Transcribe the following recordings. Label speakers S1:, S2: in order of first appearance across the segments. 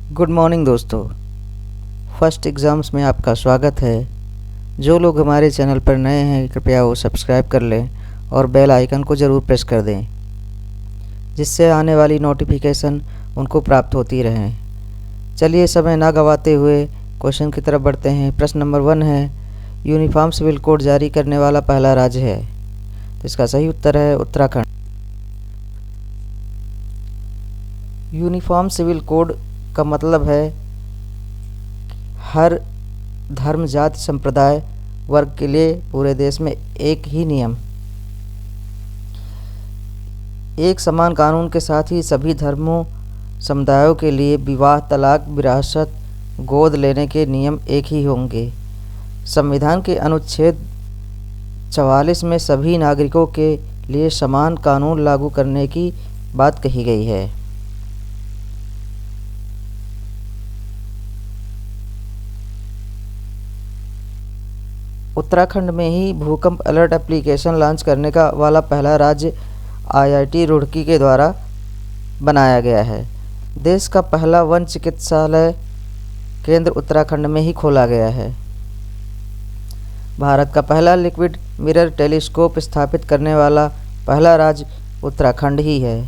S1: Good morning दोस्तों। First exams में आपका स्वागत है। जो लोग हमारे चैनल पर नए हैं कृपया वो सब्सक्राइब कर लें और बेल आइकन को ज़रूर प्रेस कर दें, जिससे आने वाली नोटिफिकेशन उनको प्राप्त होती रहें। चलिए समय ना गंवाते हुए क्वेश्चन की तरफ बढ़ते हैं। प्रश्न नंबर 1 है, यूनिफॉर्म सिविल कोड जारी करने वाला पहला राज्य है। तो इसका सही उत्तर है उत्तराखंड। यूनिफॉर्म सिविल कोड का मतलब है हर धर्म, जाति, संप्रदाय, वर्ग के लिए पूरे देश में एक ही नियम, एक समान कानून के साथ ही सभी धर्मों, समुदायों के लिए विवाह, तलाक, विरासत, गोद लेने के नियम एक ही होंगे। संविधान के अनुच्छेद 44 में सभी नागरिकों के लिए समान कानून लागू करने की बात कही गई है। उत्तराखंड में ही भूकंप अलर्ट एप्लीकेशन लॉन्च करने का वाला पहला राज्य आईआईटी रुड़की के द्वारा बनाया गया है। देश का पहला वन चिकित्सालय केंद्र उत्तराखंड में ही खोला गया है। भारत का पहला लिक्विड मिरर टेलीस्कोप स्थापित करने वाला पहला राज्य उत्तराखंड ही है।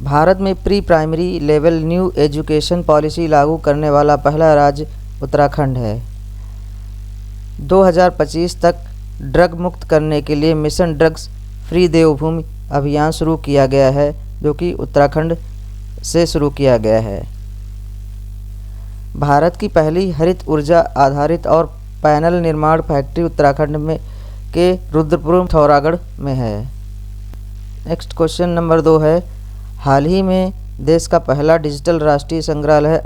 S1: भारत में pre primary level new education policy लागू करने वाला पहला राज्य उत्तराखंड है। 2025 तक ड्रग मुक्त करने के लिए मिशन ड्रग्स फ्री देवभूमि अभियान शुरू किया गया है, जो कि उत्तराखंड से शुरू किया गया है। भारत की पहली हरित ऊर्जा आधारित और पैनल निर्माण फैक्ट्री उत्तराखंड में के रुद्रपुर थौरागढ़ में है। नेक्स्ट क्वेश्चन नंबर 2 है, हाल ही में देश का पहला डिजिटल राष्ट्रीय संग्रहालय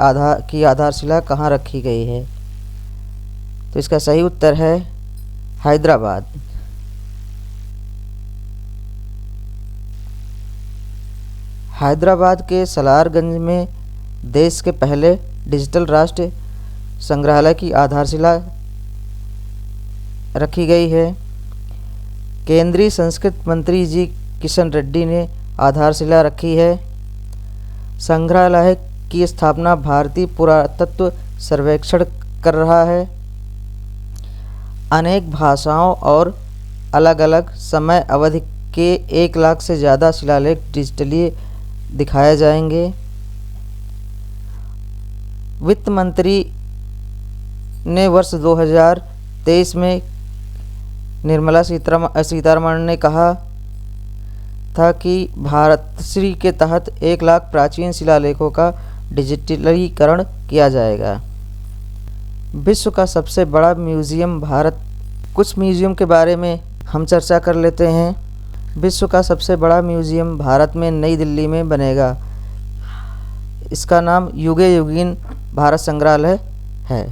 S1: की आधारशिला कहाँ रखी गई है? तो इसका सही उत्तर है हैदराबाद। हैदराबाद के सलारगंज में देश के पहले डिजिटल राष्ट्रीय संग्रहालय की आधारशिला रखी गई है। केंद्रीय संस्कृति मंत्री जी किशन रेड्डी ने आधारशिला रखी है। संग्रहालय की स्थापना भारतीय पुरातत्व सर्वेक्षण कर रहा है। अनेक भाषाओं और अलग अलग समय अवधि के 1 लाख से ज़्यादा शिलालेख डिजिटली दिखाए जाएंगे। वित्त मंत्री ने वर्ष 2023 में निर्मला सीतारमण ने कहा था कि भारतश्री के तहत 1 लाख प्राचीन शिलालेखों का डिजिटलीकरण किया जाएगा। विश्व का सबसे बड़ा म्यूज़ियम भारत। कुछ म्यूज़ियम के बारे में हम चर्चा कर लेते हैं। विश्व का सबसे बड़ा म्यूज़ियम भारत में नई दिल्ली में बनेगा। इसका नाम युगे युगीन भारत संग्रहालय है।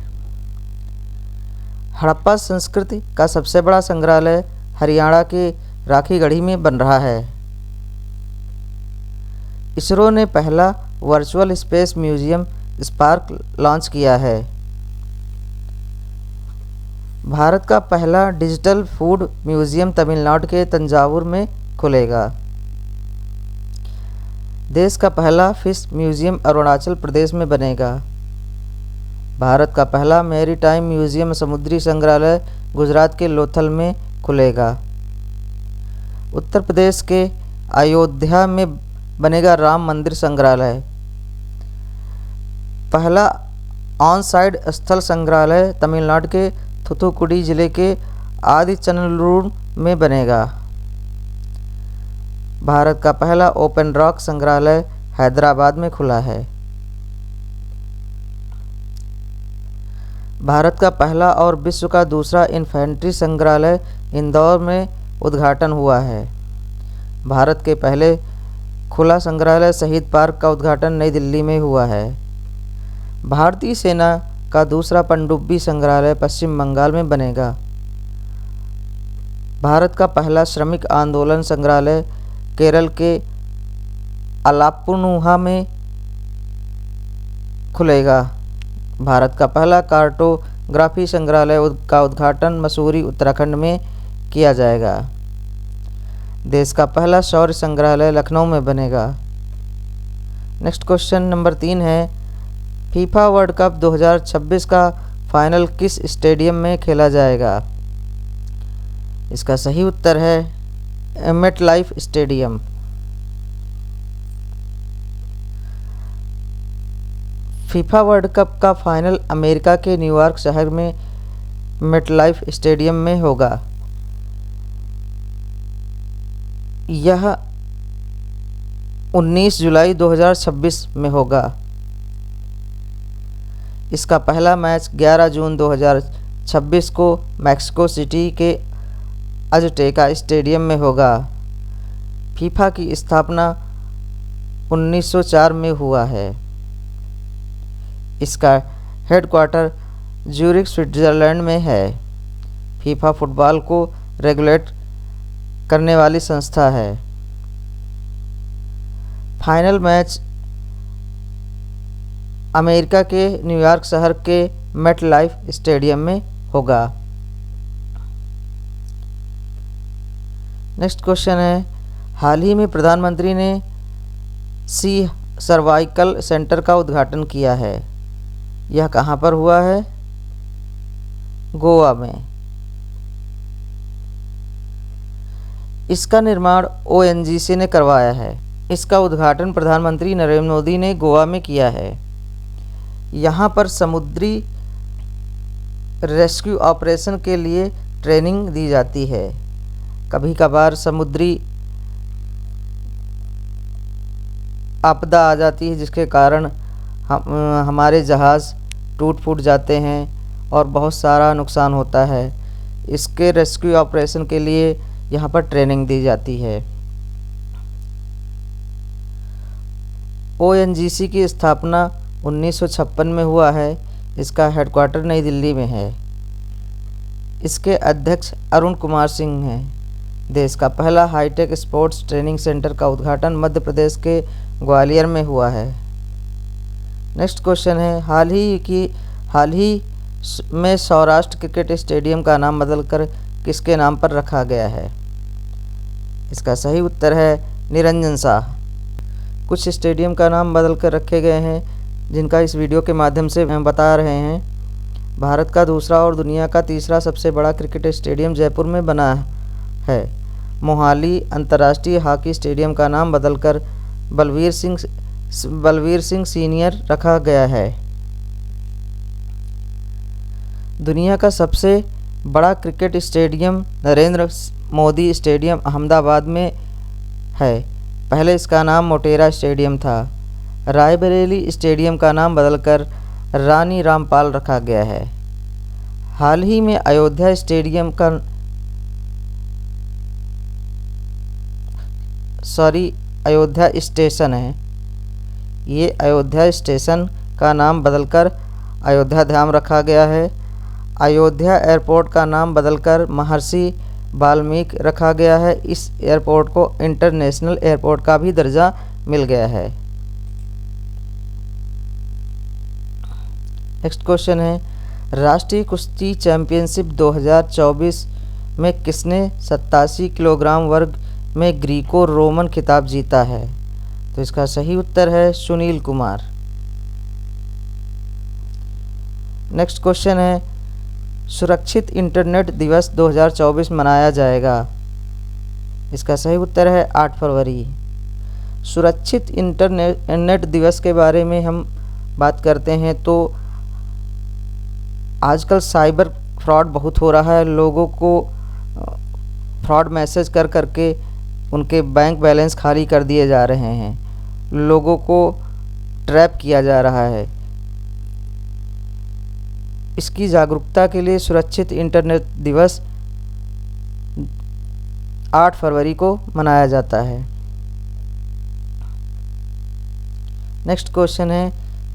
S1: हड़प्पा संस्कृति का सबसे बड़ा संग्रहालय हरियाणा के राखीगढ़ी में बन रहा है। इसरो ने पहला virtual space museum spark launch किया है। भारत का पहला डिजिटल फूड म्यूज़ियम तमिलनाडु के तंजावुर में खुलेगा। देश का पहला फिश म्यूज़ियम अरुणाचल प्रदेश में बनेगा। भारत का पहला मैरीटाइम म्यूज़ियम समुद्री संग्रहालय गुजरात के लोथल में खुलेगा। उत्तर प्रदेश के अयोध्या में बनेगा राम मंदिर संग्रहालय। पहला ऑन साइड स्थल संग्रहालय तमिलनाडु के थूथुकुडी जिले के आदिचनल्लूर में बनेगा। भारत का पहला ओपन रॉक संग्रहालय हैदराबाद में खुला है। भारत का पहला और विश्व का दूसरा इन्फेंट्री संग्रहालय इंदौर में उद्घाटन हुआ है। भारत के पहले खुला संग्रहालय शहीद पार्क का उद्घाटन नई दिल्ली में हुआ है। भारतीय सेना का दूसरा पनडुब्बी संग्रहालय पश्चिम बंगाल में बनेगा। भारत का पहला श्रमिक आंदोलन संग्रहालय केरल के अलाप्पुनुहा में खुलेगा। भारत का पहला कार्टोग्राफी संग्रहालय का उद्घाटन मसूरी उत्तराखंड में किया जाएगा। देश का पहला शौर्य संग्रहालय लखनऊ में बनेगा। नेक्स्ट क्वेश्चन नंबर 3 है, फीफा वर्ल्ड कप 2026 का फाइनल किस स्टेडियम में खेला जाएगा? इसका सही उत्तर है MetLife stadium. FIFA world cup का फाइनल अमेरिका के न्यूयॉर्क शहर में मेटलाइफ स्टेडियम में होगा। यह 19 जुलाई 2026 में होगा। इसका पहला मैच 11 जून 2026 को मैक्सिको सिटी के अजटेका स्टेडियम में होगा। फीफा की स्थापना 1904 में हुआ है। इसका हेडक्वार्टर ज्यूरिख स्विट्जरलैंड में है। फीफा फुटबॉल को रेगुलेट करने वाली संस्था है। फाइनल मैच अमेरिका के न्यूयॉर्क शहर के मेटलाइफ स्टेडियम में होगा। नेक्स्ट क्वेश्चन है, हाल ही में प्रधानमंत्री ने सी सर्वाइकल सेंटर का उद्घाटन किया है। यह कहाँ पर हुआ है? गोवा में। इसका निर्माण ONGC ने करवाया है। इसका उद्घाटन प्रधानमंत्री नरेंद्र मोदी ने गोवा में किया है। यहाँ पर समुद्री रेस्क्यू ऑपरेशन के लिए ट्रेनिंग दी जाती है। कभी कभार समुद्री आपदा आ जाती है जिसके कारण हमारे जहाज़ टूट फूट जाते हैं और बहुत सारा नुकसान होता है। इसके रेस्क्यू ऑपरेशन के लिए यहाँ पर ट्रेनिंग दी जाती है। ONGC की स्थापना 1956 में हुआ है। इसका हेडक्वार्टर नई दिल्ली में है। इसके अध्यक्ष अरुण कुमार सिंह हैं। देश का पहला हाईटेक स्पोर्ट्स ट्रेनिंग सेंटर का उद्घाटन मध्य प्रदेश के ग्वालियर में हुआ है। नेक्स्ट क्वेश्चन है, हाल ही में सौराष्ट्र क्रिकेट स्टेडियम का नाम बदलकर किसके नाम पर रखा गया है? इसका सही उत्तर है निरंजन शाह। कुछ स्टेडियम का नाम बदल कर रखे गए हैं जिनका इस वीडियो के माध्यम से हम बता रहे हैं। भारत का दूसरा और दुनिया का तीसरा सबसे बड़ा क्रिकेट स्टेडियम जयपुर में बना है। मोहाली अंतर्राष्ट्रीय हॉकी स्टेडियम का नाम बदलकर बलवीर सिंह सीनियर रखा गया है। दुनिया का सबसे बड़ा cricket stadium Narendra Modi stadium Ahmedabad में है। पहले इसका नाम मोटेरा स्टेडियम था। रायबरेली स्टेडियम का नाम बदलकर रानी रामपाल रखा गया है। हाल ही में अयोध्या स्टेशन है। ये अयोध्या स्टेशन का नाम बदलकर अयोध्या धाम रखा गया है। अयोध्या एयरपोर्ट का नाम बदलकर महर्षि वाल्मीकि रखा गया है। इस एयरपोर्ट को इंटरनेशनल एयरपोर्ट का भी दर्जा मिल गया है। नेक्स्ट क्वेश्चन है, राष्ट्रीय कुश्ती चैंपियनशिप 2024 में किसने 87 किलोग्राम वर्ग में ग्रीको रोमन खिताब जीता है? तो इसका सही उत्तर है सुनील कुमार। नेक्स्ट क्वेश्चन है, सुरक्षित इंटरनेट दिवस 2024 मनाया जाएगा। इसका सही उत्तर है 8 फरवरी। सुरक्षित इंटरनेट दिवस के बारे में हम बात करते हैं तो आजकल साइबर फ्रॉड बहुत हो रहा है। लोगों को फ्रॉड मैसेज कर करके उनके बैंक बैलेंस खाली कर दिए जा रहे हैं। लोगों को ट्रैप किया जा रहा है। इसकी जागरूकता के लिए सुरक्षित इंटरनेट दिवस 8 फरवरी को मनाया जाता है। नेक्स्ट क्वेश्चन है,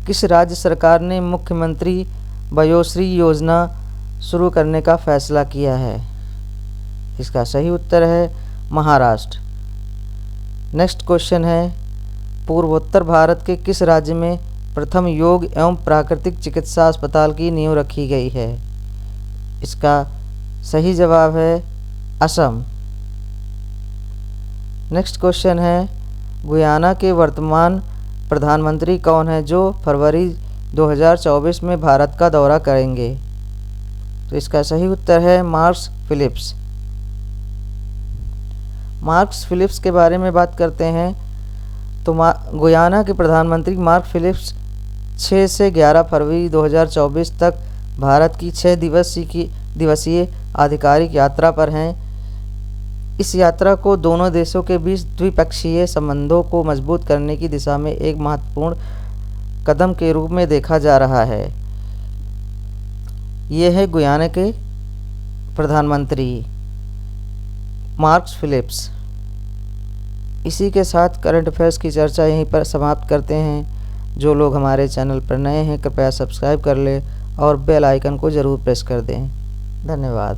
S1: किस राज्य सरकार ने मुख्यमंत्री वयोश्री योजना शुरू करने का फैसला किया है? इसका सही उत्तर है महाराष्ट्र। नेक्स्ट क्वेश्चन है, पूर्वोत्तर भारत के किस राज्य में प्रथम योग एवं प्राकृतिक चिकित्सा अस्पताल की नींव रखी गई है? इसका सही जवाब है असम। नेक्स्ट क्वेश्चन है, गुयाना के वर्तमान प्रधानमंत्री कौन है जो फरवरी 2024 में भारत का दौरा करेंगे? तो इसका सही उत्तर है मार्कस फिलिप्स। मार्कस फिलिप्स के बारे में बात करते हैं तो गुयाना के प्रधानमंत्री मार्क फिलिप्स 6 से 11 फरवरी 2024 तक भारत की 6 दिवसीय आधिकारिक यात्रा पर हैं। इस यात्रा को दोनों देशों के बीच द्विपक्षीय संबंधों को मजबूत करने की दिशा में एक महत्वपूर्ण कदम के रूप में देखा जा रहा है। ये है गुयाना के प्रधानमंत्री मार्कस फिलिप्स। इसी के साथ करंट अफेयर्स की चर्चा यहीं पर समाप्त करते हैं। जो लोग हमारे चैनल पर नए हैं कृपया सब्सक्राइब कर लें और बेल आइकन को ज़रूर प्रेस कर दें। धन्यवाद।